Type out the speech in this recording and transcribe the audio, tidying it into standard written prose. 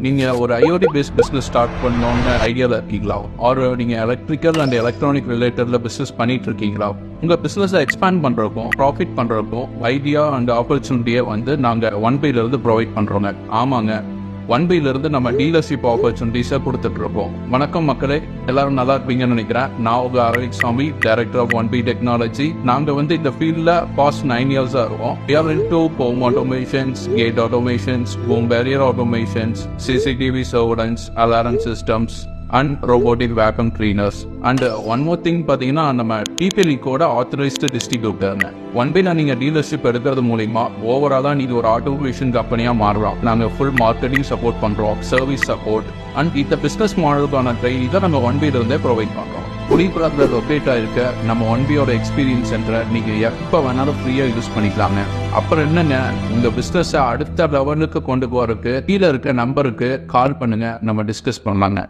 நீங்கள் ஒரு IoT based business start பண்ணணும்னு ஐடியாவில் இருக்கீங்களா? ஒரு நீங்கள் எலக்ட்ரிக்கல் அண்ட் எலக்ட்ரானிக் ரிலேட்டடில் பிஸ்னஸ் பண்ணிட்டு இருக்கீங்களா? உங்கள் பிஸ்னஸை எக்ஸ்பேண்ட் பண்ணுறப்போ ப்ராஃபிட் பண்ணுறப்போ ஐடியா அண்ட் ஆப்பர்ச்சுனிட்டியை நாங்கள் ஒன்பையிலிருந்து ப்ரொவைட் பண்ணுறோங்க. ஆமாங்க, ஒன்பையிலிருந்து நம்ம டீலர்ஷிப் ஆப்பர்ச்சுனிட்டிஸை கொடுத்துட்டு இருக்கோம். வணக்கம் மக்களே, எல்லாரும் நல்லா இருப்பீங்கன்னு நினைக்கிறேன். நான் உங்க அரவிந்த் சாமி, டைரக்டர் ஆஃப் ஒன்பை டெக்னாலஜி. நாங்கள் இந்த ஃபீல்டில் பாஸ்ட் 9 இயர்ஸாக இருக்கோம். We are into home automations, gate automations, home barrier automations, CCTV surveillance, alarm systems and robotic vacuum cleaners. And one more thing பார்த்தீங்கன்னா, நம்ம டிபிஎல் கோட ஆத்தரைஸ்டு டிஸ்ட்ரிபியூட்டர்னு ஒன்பையில் நீங்கள் டீலர்ஷிப் எடுக்கிறது மூலிமா ஓவராலாக நீங்கள் ஒரு ஆட்டோமேஷன் கம்பெனியாக மாறுறோம். நாங்கள் ஃபுல் மார்க்கெட்டிங் சப்போர்ட் பண்ணுறோம், சர்வீஸ் சப்போர்ட் அண்ட் இந்த பிஸ்னஸ் மாடலுக்கான ட்ரைனிங் தான் நம்ம ஒன்பையிலிருந்தே ப்ரொவைட் பண்ணுறோம். குடிபுறத்தில் லொக்கேட் ஆகிருக்க நம்ம ஒன்பையோட எக்ஸ்பீரியன்ஸ் சென்டரை நீங்கள் எப்போ வேணாலும் ஃப்ரீயாக யூஸ் பண்ணிக்கலாங்க. அப்புறம் என்னங்க, உங்கள் பிஸ்னஸை அடுத்த லெவலுக்கு கொண்டு போகிறதுக்கு கீழே இருக்க நம்பருக்கு கால் பண்ணுங்கள், நம்ம டிஸ்கஸ் பண்ணலாங்க.